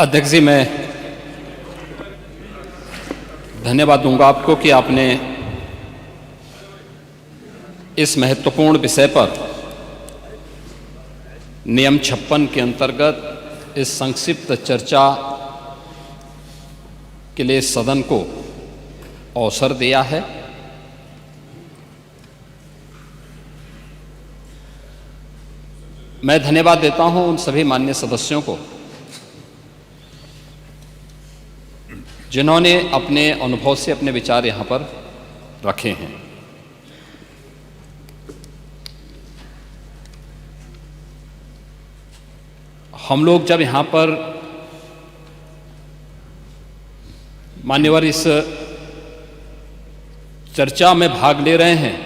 अध्यक्ष जी, मैं धन्यवाद दूंगा आपको कि आपने इस महत्वपूर्ण विषय पर नियम 56 के अंतर्गत इस संक्षिप्त चर्चा के लिए सदन को अवसर दिया है। मैं धन्यवाद देता हूं उन सभी माननीय सदस्यों को जिन्होंने अपने अनुभव से अपने विचार यहां पर रखे हैं। हम लोग जब यहां पर मान्यवर इस चर्चा में भाग ले रहे हैं,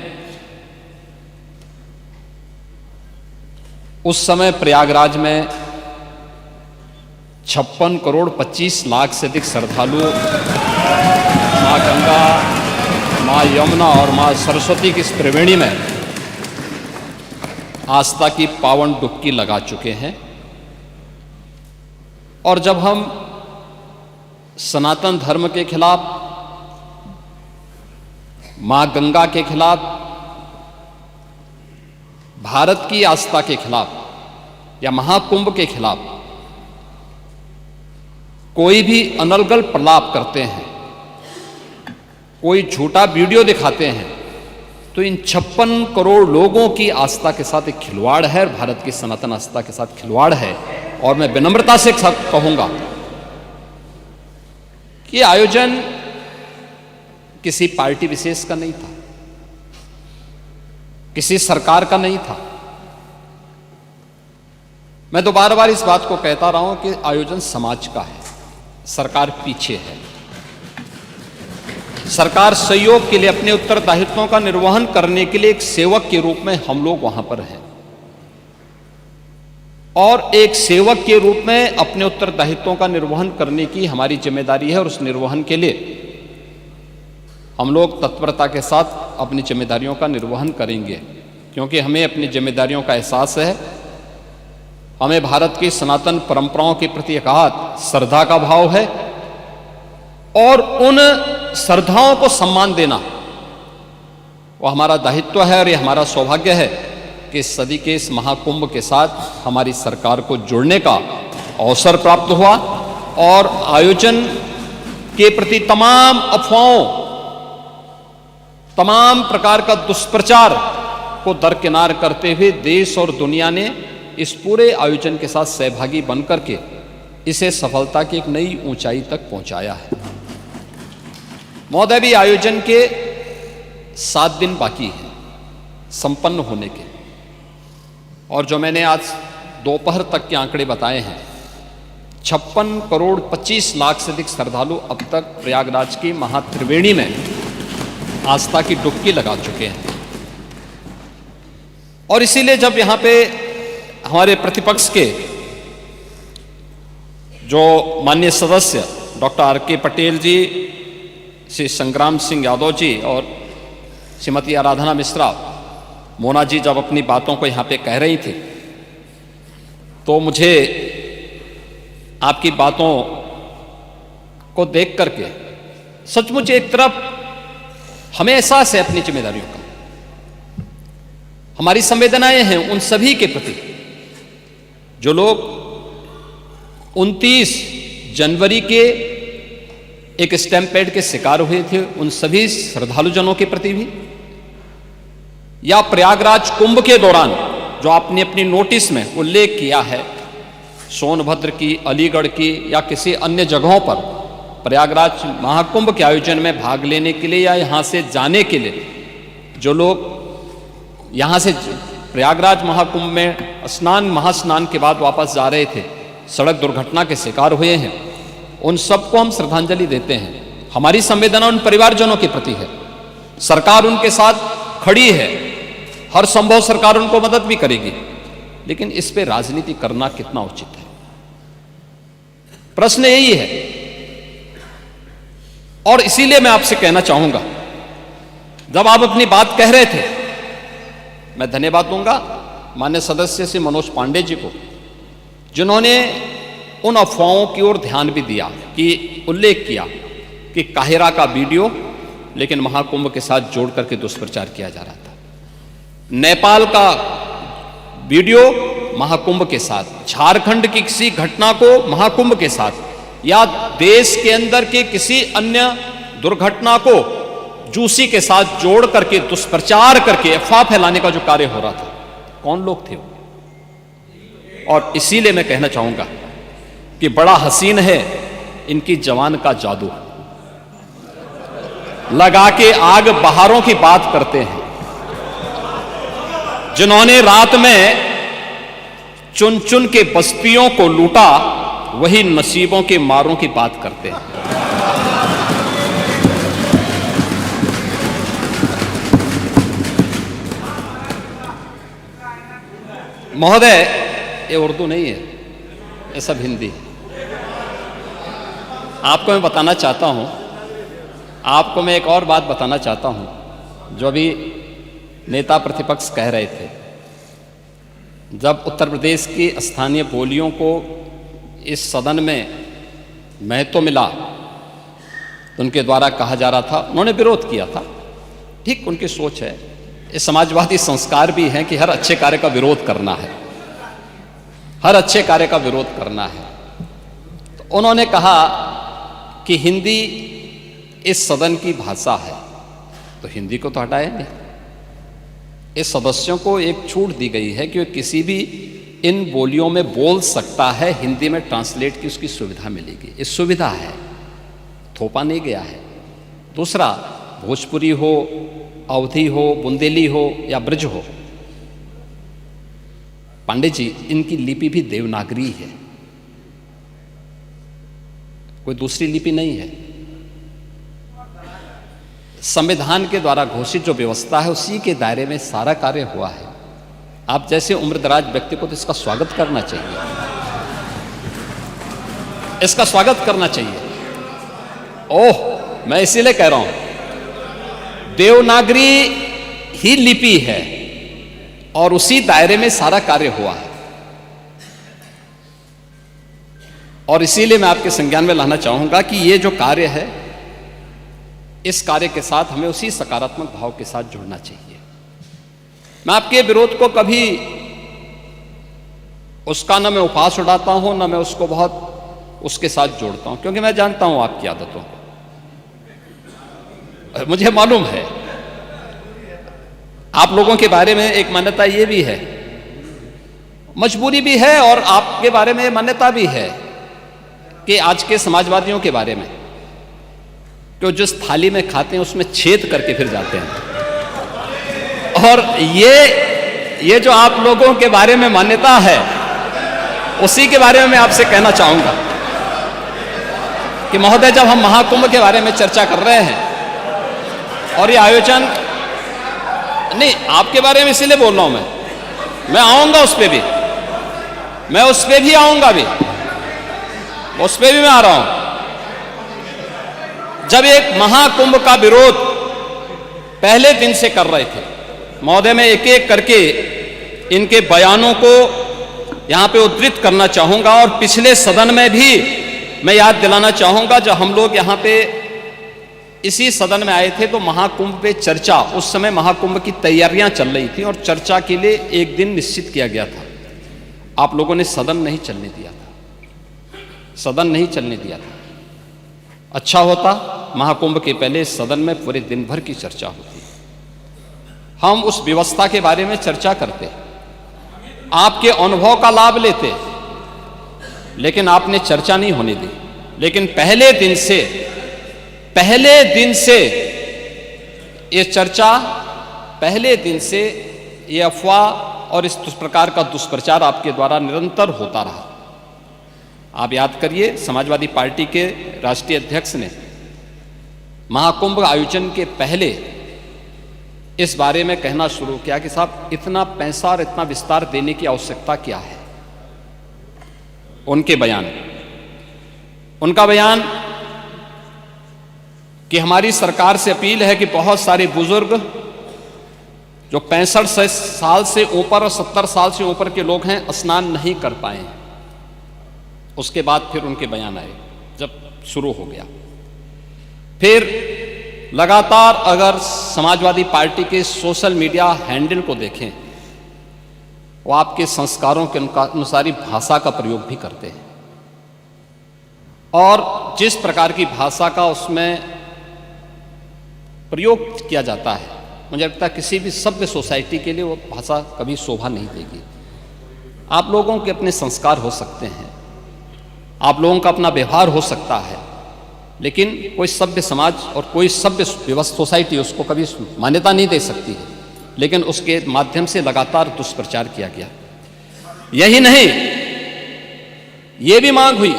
उस समय प्रयागराज में 56 करोड़ 25 लाख से अधिक श्रद्धालु मां गंगा, मां यमुना और मां सरस्वती की इस त्रिवेणी में आस्था की पावन डुबकी लगा चुके हैं। और जब हम सनातन धर्म के खिलाफ, मां गंगा के खिलाफ, भारत की आस्था के खिलाफ या महाकुंभ के खिलाफ कोई भी अनर्गल प्रलाप करते हैं, कोई झूठा वीडियो दिखाते हैं, तो इन 56 करोड़ लोगों की आस्था के साथ एक खिलवाड़ है, भारत की सनातन आस्था के साथ खिलवाड़ है। और मैं विनम्रता से कहूंगा कि आयोजन किसी पार्टी विशेष का नहीं था, किसी सरकार का नहीं था। मैं तो बार बार इस बात को कहता रहा हूं कि आयोजन समाज का है, सरकार पीछे है। सरकार सहयोग के लिए, अपने उत्तरदायित्वों का निर्वहन करने के लिए एक सेवक के रूप में हम लोग वहां पर हैं, और एक सेवक के रूप में अपने उत्तरदायित्वों का निर्वहन करने की हमारी जिम्मेदारी है। और उस निर्वहन के लिए हम लोग तत्परता के साथ अपनी जिम्मेदारियों का निर्वहन करेंगे, क्योंकि हमें अपनी जिम्मेदारियों का एहसास है। हमें भारत की सनातन परंपराओं के प्रति अगाध श्रद्धा का भाव है, और उन श्रद्धाओं को सम्मान देना वो हमारा दायित्व है। और ये हमारा सौभाग्य है कि इस सदी के इस महाकुंभ के साथ हमारी सरकार को जुड़ने का अवसर प्राप्त हुआ, और आयोजन के प्रति तमाम अफवाहों, तमाम प्रकार का दुष्प्रचार को दरकिनार करते हुए देश और दुनिया ने इस पूरे आयोजन के साथ सहभागी बनकर के इसे सफलता की एक नई ऊंचाई तक पहुंचाया है। महोदय, भी आयोजन के 7 दिन बाकी हैं संपन्न होने के, और जो मैंने आज दोपहर तक के आंकड़े बताए हैं, 56 करोड़ 25 लाख से अधिक श्रद्धालु अब तक प्रयागराज की महात्रिवेणी में आस्था की डुबकी लगा चुके हैं। और इसीलिए जब यहां पे हमारे प्रतिपक्ष के जो माननीय सदस्य डॉक्टर आर.के. पटेल जी, श्री संग्राम सिंह यादव जी और श्रीमती आराधना मिश्रा, मोना जी जब अपनी बातों को यहां पे कह रही थी, तो मुझे आपकी बातों को देख करके सचमुच एक तरफ हमें एहसास है अपनी जिम्मेदारियों का, हमारी संवेदनाएं हैं उन सभी के प्रति जो लोग 29 जनवरी के एक स्टैम्पेड के शिकार हुए थे, उन सभी श्रद्धालुजनों के प्रति भी, या प्रयागराज कुंभ के दौरान जो आपने अपनी नोटिस में उल्लेख किया है, सोनभद्र की, अलीगढ़ की या किसी अन्य जगहों पर प्रयागराज महाकुंभ के आयोजन में भाग लेने के लिए या यहां से जाने के लिए जो लोग यहां से प्रयागराज महाकुंभ में स्नान, महास्नान के बाद वापस जा रहे थे, सड़क दुर्घटना के शिकार हुए हैं, उन सबको हम श्रद्धांजलि देते हैं। हमारी संवेदना उन परिवारजनों के प्रति है। सरकार उनके साथ खड़ी है, हर संभव सरकार उनको मदद भी करेगी, लेकिन इस पे राजनीति करना कितना उचित है, प्रश्न यही है। और इसीलिए मैं आपसे कहना चाहूंगा, जब आप अपनी बात कह रहे थे, मैं धन्यवाद दूंगा माननीय सदस्य श्री मनोज पांडे जी को, जिन्होंने उन अफवाहों की ओर ध्यान भी दिया कि उल्लेख किया कि काहिरा का वीडियो लेकिन महाकुंभ के साथ जोड़ करके दुष्प्रचार किया जा रहा था, नेपाल का वीडियो महाकुंभ के साथ, झारखंड की किसी घटना को महाकुंभ के साथ, या देश के अंदर के किसी अन्य दुर्घटना को जूसी के साथ जोड़ करके दुष्प्रचार करके अफवाह फैलाने का जो कार्य हो रहा था, कौन लोग थे वो? और इसीलिए मैं कहना चाहूंगा कि बड़ा हसीन है इनकी जवान का जादू, लगा के आग बहारों की बात करते हैं। जिन्होंने रात में चुन चुन के बस्तियों को लूटा, वही नसीबों के मारों की बात करते हैं। महोदय, ये उर्दू नहीं है, ये सब हिंदी। आपको मैं बताना चाहता हूं, आपको मैं एक और बात बताना चाहता हूं जो अभी नेता प्रतिपक्ष कह रहे थे। जब उत्तर प्रदेश की स्थानीय बोलियों को इस सदन में महत्व मिला तो उनके द्वारा कहा जा रहा था, उन्होंने विरोध किया था, ठीक उनकी सोच है, ये समाजवादी संस्कार भी है कि हर अच्छे कार्य का विरोध करना है, हर अच्छे कार्य का विरोध करना है। तो उन्होंने कहा कि हिंदी इस सदन की भाषा है, तो हिंदी को तो हटाया नहीं। इस सदस्यों को एक छूट दी गई है कि वे किसी भी इन बोलियों में बोल सकता है, हिंदी में ट्रांसलेट की उसकी सुविधा मिलेगी। ये सुविधा है, थोपा नहीं गया है। दूसरा, भोजपुरी हो, अवधी हो, बुंदेली हो या ब्रज हो, पांडे जी, इनकी लिपि भी देवनागरी है, कोई दूसरी लिपि नहीं है। संविधान के द्वारा घोषित जो व्यवस्था है उसी के दायरे में सारा कार्य हुआ है। आप जैसे उम्रदराज व्यक्ति को तो इसका स्वागत करना चाहिए, इसका स्वागत करना चाहिए। ओह, मैं इसीलिए कह रहा हूं, देवनागरी ही लिपि है और उसी दायरे में सारा कार्य हुआ है। और इसीलिए मैं आपके संज्ञान में लाना चाहूंगा कि ये जो कार्य है, इस कार्य के साथ हमें उसी सकारात्मक भाव के साथ जुड़ना चाहिए। मैं आपके विरोध को कभी उसका न मैं उपहास उड़ाता हूं, न मैं उसको बहुत उसके साथ जोड़ता हूं, क्योंकि मैं जानता हूं आपकी आदतों को, मुझे मालूम है। आप लोगों के बारे में एक मान्यता ये भी है, मजबूरी भी है, और आपके बारे में मान्यता भी है कि आज के समाजवादियों के बारे में, जो जिस थाली में खाते हैं उसमें छेद करके फिर जाते हैं। और ये जो आप लोगों के बारे में मान्यता है, उसी के बारे में मैं आपसे कहना चाहूंगा कि महोदय, जब हम महाकुंभ के बारे में चर्चा कर रहे हैं और ये आयोजन, नहीं आपके बारे में इसीलिए बोल रहा हूं, मैं आऊंगा उस पर भी, मैं उस पर भी आऊंगा भी, उस पर भी मैं आ रहा हूं। जब एक महाकुंभ का विरोध पहले दिन से कर रहे थे महोदय, मैं एक एक करके इनके बयानों को यहां पे उद्धृत करना चाहूंगा, और पिछले सदन में भी मैं याद दिलाना चाहूंगा, जब हम लोग यहां पे इसी सदन में आए थे तो महाकुंभ पे चर्चा, उस समय महाकुंभ की तैयारियां चल रही थी और चर्चा के लिए एक दिन निश्चित किया गया था। आप लोगों ने सदन नहीं चलने दिया था, सदन नहीं चलने दिया था। अच्छा होता महाकुंभ के पहले सदन में पूरे दिन भर की चर्चा होती, हम उस व्यवस्था के बारे में चर्चा करते, आपके अनुभव का लाभ लेते, लेकिन आपने चर्चा नहीं होने दी। लेकिन पहले दिन से ये चर्चा, पहले दिन से ये अफवाह और इस प्रकार का दुष्प्रचार आपके द्वारा निरंतर होता रहा। आप याद करिए, समाजवादी पार्टी के राष्ट्रीय अध्यक्ष ने महाकुंभ आयोजन के पहले इस बारे में कहना शुरू किया कि साहब, इतना पैसा और इतना विस्तार देने की आवश्यकता क्या है। उनका बयान कि हमारी सरकार से अपील है कि बहुत सारे बुजुर्ग जो 65 साल से ऊपर और 70 साल से ऊपर के लोग हैं, स्नान नहीं कर पाए, उसके बाद फिर उनके बयान आए जब शुरू हो गया। फिर लगातार अगर समाजवादी पार्टी के सोशल मीडिया हैंडल को देखें, वो आपके संस्कारों के अनुसार ही भाषा का प्रयोग भी करते हैं, और जिस प्रकार की भाषा का उसमें प्रयोग किया जाता है, मुझे लगता है किसी भी सभ्य सोसाइटी के लिए वो भाषा कभी शोभा नहीं देगी। आप लोगों के अपने संस्कार हो सकते हैं, आप लोगों का अपना व्यवहार हो सकता है, लेकिन कोई सभ्य समाज और कोई सभ्य व्यवस्था सोसाइटी उसको कभी मान्यता नहीं दे सकती है। लेकिन उसके माध्यम से लगातार दुष्प्रचार किया गया। यही नहीं, ये भी मांग हुई,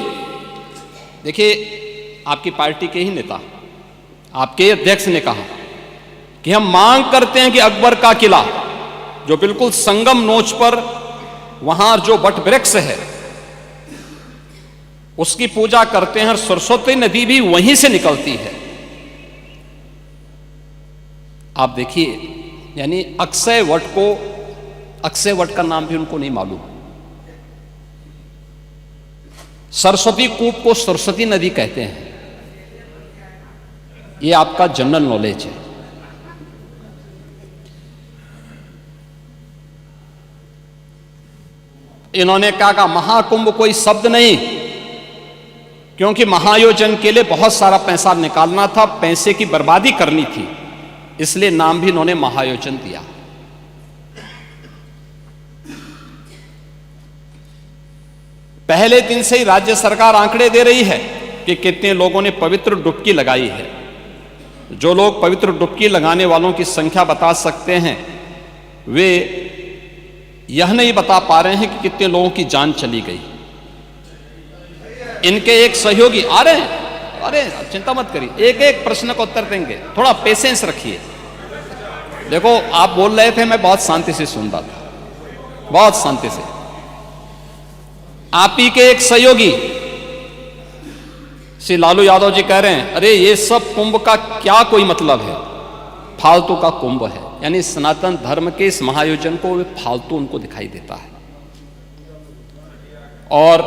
देखिए आपकी पार्टी के ही नेता, आपके अध्यक्ष ने कहा कि हम मांग करते हैं कि अकबर का किला जो बिल्कुल संगम नोच पर वहां जो वट वृक्ष है उसकी पूजा करते हैं, और सरस्वती नदी भी वहीं से निकलती है। आप देखिए, यानी अक्षय वट का नाम भी उनको नहीं मालूम। सरस्वती कूप को सरस्वती नदी कहते हैं, ये आपका जनरल नॉलेज है। इन्होंने क्या कहा, महाकुंभ कोई शब्द नहीं, क्योंकि महायोजन के लिए बहुत सारा पैसा निकालना था, पैसे की बर्बादी करनी थी, इसलिए नाम भी इन्होंने महायोजन दिया। पहले दिन से ही राज्य सरकार आंकड़े दे रही है कि कितने लोगों ने पवित्र डुबकी लगाई है। जो लोग पवित्र डुबकी लगाने वालों की संख्या बता सकते हैं, वे यह नहीं बता पा रहे हैं कि कितने लोगों की जान चली गई। इनके एक सहयोगी आ रहे हैं, अरे चिंता मत करिए, एक एक प्रश्न का उत्तर देंगे, थोड़ा पेशेंस रखिए। देखो आप बोल रहे थे, मैं बहुत शांति से सुन रहा था, बहुत शांति से। आप ही के एक सहयोगी श्री लालू यादव जी कह रहे हैं, अरे ये सब कुंभ का क्या कोई मतलब है, फालतू का कुंभ है। यानी सनातन धर्म के इस महायोजन को वे फालतू उनको दिखाई देता है। और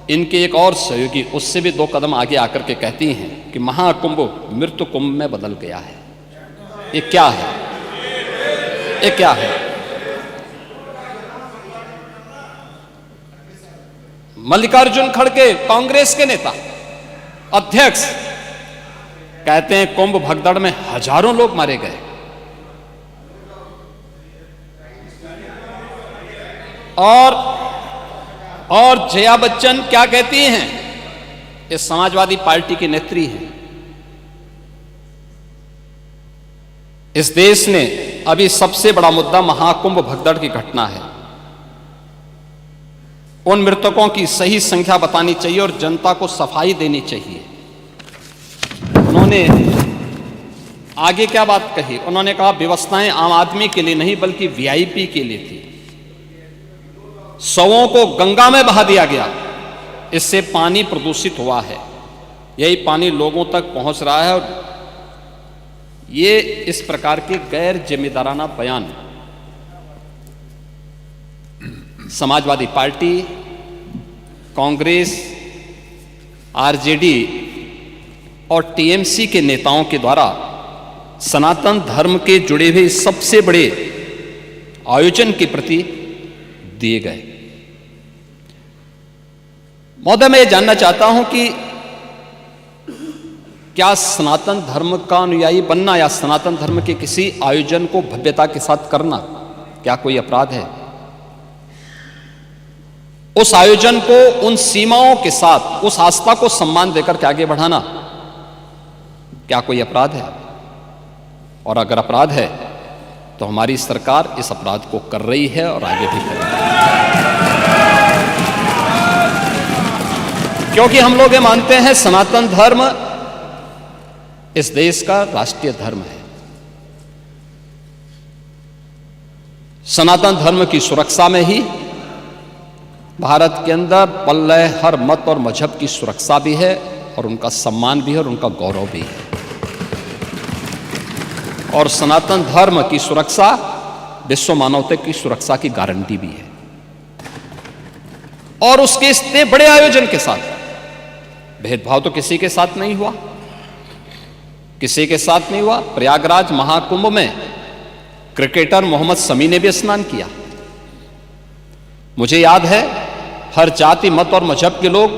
इनके एक और सहयोगी उससे भी 2 कदम आगे आकर के कहती हैं कि महाकुंभ मृत्यु कुंभ में बदल गया है। ये क्या है, ये क्या है? मल्लिकार्जुन खड़गे कांग्रेस के नेता अध्यक्ष कहते हैं कुंभ भगदड़ में हजारों लोग मारे गए। और जया बच्चन क्या कहती हैं, ये समाजवादी पार्टी की नेत्री हैं। इस देश ने अभी सबसे बड़ा मुद्दा महाकुंभ भगदड़ की घटना है। उन मृतकों की सही संख्या बतानी चाहिए और जनता को सफाई देनी चाहिए। उन्होंने आगे क्या बात कही, उन्होंने कहा व्यवस्थाएं आम आदमी के लिए नहीं बल्कि वीआईपी के लिए थी। शवों को गंगा में बहा दिया गया, इससे पानी प्रदूषित हुआ है, यही पानी लोगों तक पहुंच रहा है। और ये इस प्रकार के गैर जिम्मेदाराना बयान समाजवादी पार्टी, कांग्रेस, आरजेडी और टीएमसी के नेताओं के द्वारा सनातन धर्म के जुड़े हुए सबसे बड़े आयोजन के प्रति दिए गए। महोदय, मैं ये जानना चाहता हूं कि क्या सनातन धर्म का अनुयायी बनना या सनातन धर्म के किसी आयोजन को भव्यता के साथ करना क्या कोई अपराध है? उस आयोजन को उन सीमाओं के साथ, उस आस्था को सम्मान देकर के आगे बढ़ाना क्या कोई अपराध है? और अगर अपराध है तो हमारी सरकार इस अपराध को कर रही है और आगे भी करेगी, क्योंकि हम लोग ये मानते हैं सनातन धर्म इस देश का राष्ट्रीय धर्म है। सनातन धर्म की सुरक्षा में ही भारत के अंदर पल रहे हर मत और मजहब की सुरक्षा भी है और उनका सम्मान भी है और उनका गौरव भी है। और सनातन धर्म की सुरक्षा विश्व मानवता की सुरक्षा की गारंटी भी है। और उसके इतने बड़े आयोजन के साथ भेदभाव तो किसी के साथ नहीं हुआ, किसी के साथ नहीं हुआ। प्रयागराज महाकुंभ में क्रिकेटर मोहम्मद शमी ने भी स्नान किया। मुझे याद है हर जाति मत और मजहब के लोग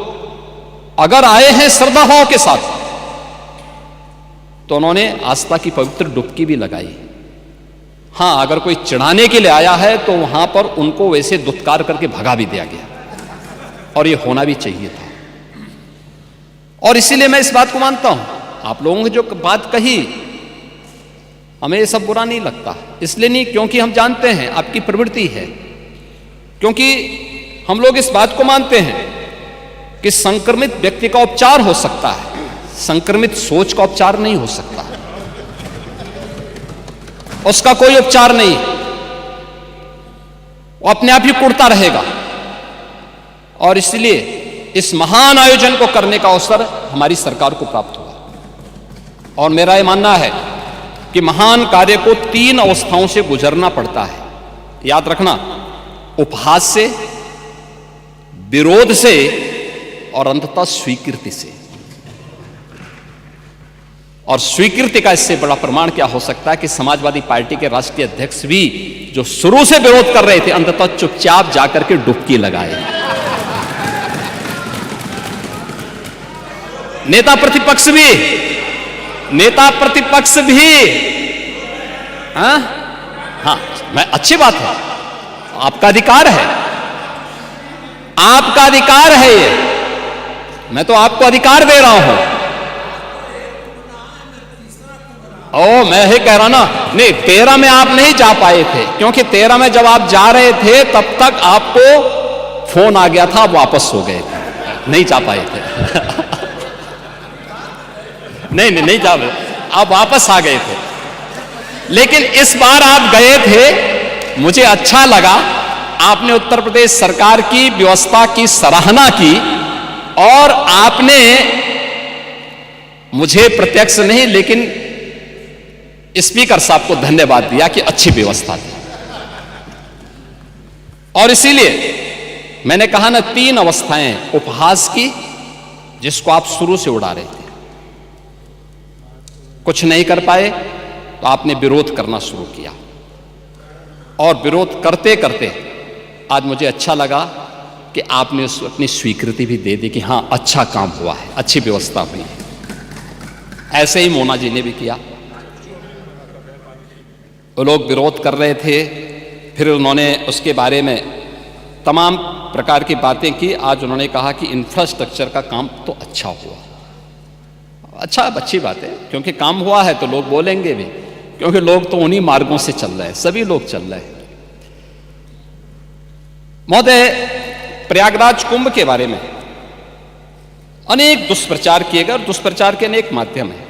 अगर आए हैं श्रद्धा भाव के साथ तो उन्होंने आस्था की पवित्र डुबकी भी लगाई। हां, अगर कोई चढ़ाने के लिए आया है तो वहां पर उनको वैसे दुत्कार करके भगा भी दिया गया, और ये होना भी चाहिए था। और इसीलिए मैं इस बात को मानता हूं, आप लोगों ने जो बात कही हमें ये सब बुरा नहीं लगता, इसलिए नहीं क्योंकि हम जानते हैं आपकी प्रवृत्ति है, क्योंकि हम लोग इस बात को मानते हैं कि संक्रमित व्यक्ति का उपचार हो सकता है, संक्रमित सोच का उपचार नहीं हो सकता, उसका कोई उपचार नहीं, वो अपने आप ही कुड़ता रहेगा। और इसलिए इस महान आयोजन को करने का अवसर हमारी सरकार को प्राप्त हुआ। और मेरा यह मानना है कि महान कार्य को 3 अवस्थाओं से गुजरना पड़ता है, याद रखना, उपहास से, विरोध से और अंततः स्वीकृति से। और स्वीकृति का इससे बड़ा प्रमाण क्या हो सकता है कि समाजवादी पार्टी के राष्ट्रीय अध्यक्ष भी जो शुरू से विरोध कर रहे थे अंततः चुपचाप जाकर के डुबकी लगाए। नेता प्रतिपक्ष भी हाँ, मैं अच्छी बात है, आपका अधिकार है, आपका अधिकार है ये, मैं तो आपको अधिकार दे रहा हूं। मैं ही कह रहा ना, नहीं 13 में आप नहीं जा पाए थे, क्योंकि 13 में जब आप जा रहे थे तब तक आपको फोन आ गया था, आप वापस हो गए थे, नहीं जा पाए थे। नहीं जा पाए, आप वापस आ गए थे। लेकिन इस बार आप गए थे, मुझे अच्छा लगा, आपने उत्तर प्रदेश सरकार की व्यवस्था की सराहना की और आपने मुझे प्रत्यक्ष नहीं लेकिन स्पीकर साहब को धन्यवाद दिया कि अच्छी व्यवस्था थी। और इसीलिए मैंने कहा ना, 3 अवस्थाएं उपहास की, जिसको आप शुरू से उड़ा रहे थे, कुछ नहीं कर पाए तो आपने विरोध करना शुरू किया, और विरोध करते करते आज मुझे अच्छा लगा कि आपने अपनी स्वीकृति भी दे दी कि हां अच्छा काम हुआ है, अच्छी व्यवस्था हुई है। ऐसे ही मोना जी ने भी किया। वो लोग विरोध कर रहे थे, फिर उन्होंने उसके बारे में तमाम प्रकार की बातें की। आज उन्होंने कहा कि इंफ्रास्ट्रक्चर का काम तो अच्छा हुआ। अच्छा, अच्छी बात है, क्योंकि काम हुआ है तो लोग बोलेंगे भी, क्योंकि लोग तो उन्हीं मार्गों से चल रहे हैं, सभी लोग चल रहे हैं। महोदय, प्रयागराज कुंभ के बारे में अनेक दुष्प्रचार किए गए, और दुष्प्रचार के अनेक माध्यम हैं।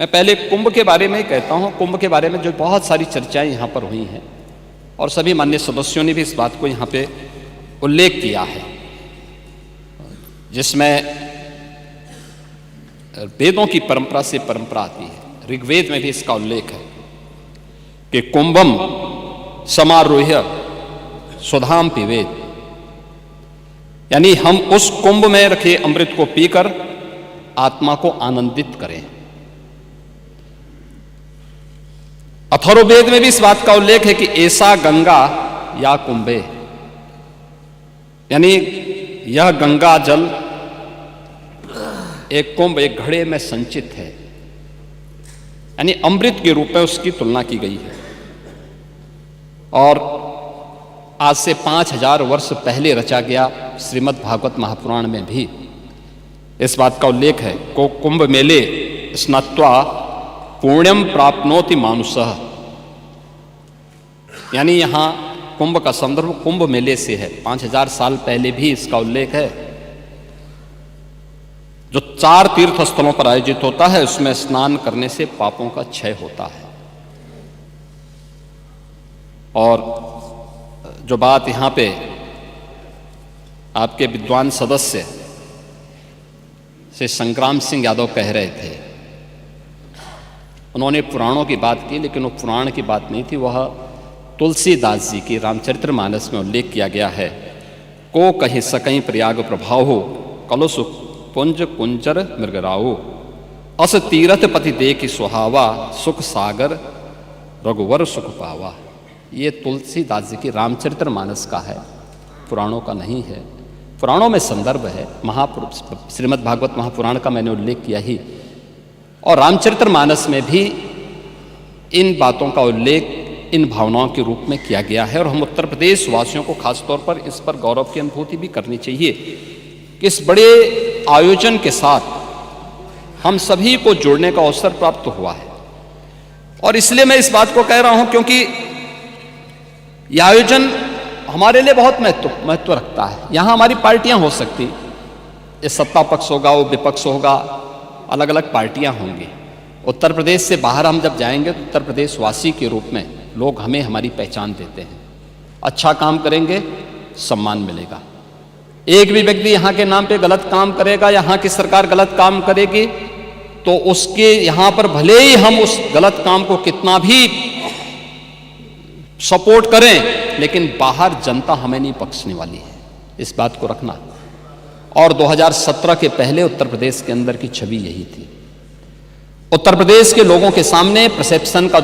मैं पहले कुंभ के बारे में ही कहता हूं। कुंभ के बारे में जो बहुत सारी चर्चाएं यहां पर हुई हैं, और सभी माननीय सदस्यों ने भी इस बात को यहां पे उल्लेख किया है, जिसमें वेदों की परंपरा से परंपरा आती है। ऋग्वेद में भी इसका उल्लेख है कि कुंभम समारोह्य सुधाम पिबेत, यानी हम उस कुंभ में रखे अमृत को पीकर आत्मा को आनंदित करें। अथर्ववेद में भी इस बात का उल्लेख है कि ऐसा गंगा या कुंभे, यानी यह गंगा जल एक कुंभ, एक घड़े में संचित है, यानी अमृत के रूप में उसकी तुलना की गई है। और आज से 5000 वर्ष पहले रचा गया श्रीमद् भागवत महापुराण में भी इस बात का उल्लेख है को कुंभ मेले स्नात्वा पुण्यम प्राप्नोति मानुषः, यानी यहां कुंभ का संदर्भ कुंभ मेले से है। 5000 साल पहले भी इसका उल्लेख है, जो 4 तीर्थ स्थलों पर आयोजित होता है, उसमें स्नान करने से पापों का क्षय होता है। और जो बात यहां पे आपके विद्वान सदस्य से संग्राम सिंह यादव कह रहे थे, उन्होंने पुराणों की बात की, लेकिन वो पुराण की बात नहीं थी, वह तुलसीदास जी की रामचरितमानस में उल्लेख किया गया है को कहि सकई प्रयाग प्रभाव हो, कलुष पुंज कुंजर मृगराओ, अस तीरथ पति दे की सुहावा, सुख सागर रघुवर सुख पावा। ये तुलसीदास जी की रामचरितमानस का है, पुराणों का नहीं है। पुराणों में संदर्भ है, श्रीमद् भागवत महापुराण का मैंने उल्लेख किया ही, और रामचरितमानस में भी इन बातों का उल्लेख इन भावनाओं के रूप में किया गया है। और हम उत्तर प्रदेश वासियों को खासतौर पर इस पर गौरव की अनुभूति भी करनी चाहिए कि इस बड़े आयोजन के साथ हम सभी को जुड़ने का अवसर प्राप्त हुआ है। और इसलिए मैं इस बात को कह रहा हूं क्योंकि यह आयोजन हमारे लिए बहुत महत्व रखता है। यहां हमारी पार्टियां हो सकती, ये सत्ता पक्ष होगा, वो विपक्ष होगा, अलग अलग पार्टियां होंगी। उत्तर प्रदेश से बाहर हम जब जाएंगे तो उत्तर प्रदेश वासी के रूप में लोग हमें हमारी पहचान देते हैं। अच्छा काम करेंगे, सम्मान मिलेगा। एक भी व्यक्ति यहाँ के नाम पे गलत काम करेगा, यहाँ की सरकार गलत काम करेगी, तो उसके यहाँ पर भले ही हम उस गलत काम को कितना भी सपोर्ट करें, लेकिन बाहर जनता हमें नहीं बख्शने वाली है, इस बात को रखना। और 2017 के पहले उत्तर प्रदेश के अंदर की छवि यही थी। उत्तर प्रदेश के लोगों के सामने परसेप्शन का